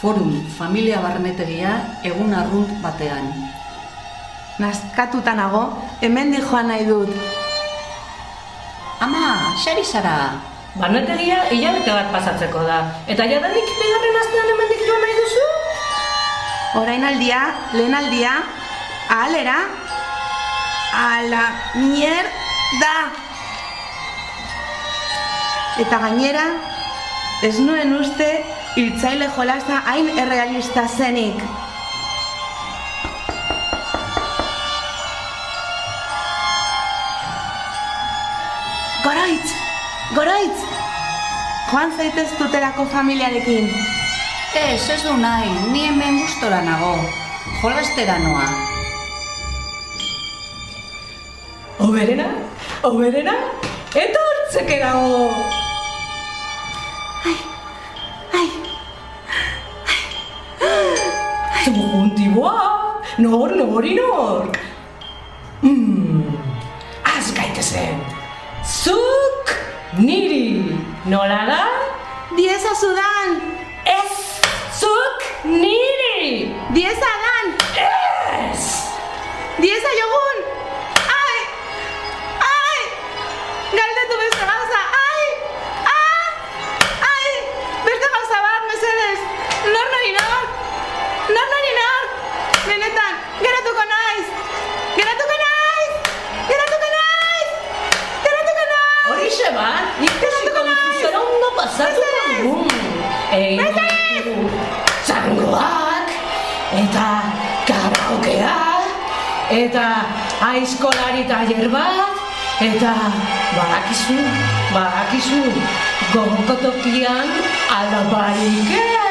Forum familia barnetegia egun arrunt batean. Nazkatuta nago, hemendik joan nahi dut. Ama, xari zara? Barnetegia hilabete bat pasatzeko da. Eta jadanik bigarren astean hemendik joan nahi duzu? Orainaldia, lehenaldia, ahalera, ala mierda! Eta gainera, ez nuen uste hiltzaile jolasa hain errealista zenik. Goroitz! Goroitz! Joan zaitez tutelako familiarekin. Ez du nahi, ni hemen gustora nago. Jolastera noa. Oberena? Oberena? Etortzeke dago! Zubuntiboa! Nor? Az gaitezen! Zuk niri! Nola da? Diezazudan! Ez! Zuk niri! Diezadan! Ez! Diezaiogun! Ai! Ai! Galdetu beste gauza! Ai! Ai! Beste gauza bat, mesedez! Nor nori nor? Nor nori nor? Benetan, geratuko naiz! Geratuko naiz! Geratuko naiz! Geratuko naiz! Horixe bat, ikasiko duzuzera ondo pasatu dugun. Txangoak, eta karaokea, eta aizkolari taller bat, eta badakizu, gogoko tokian alabarikea.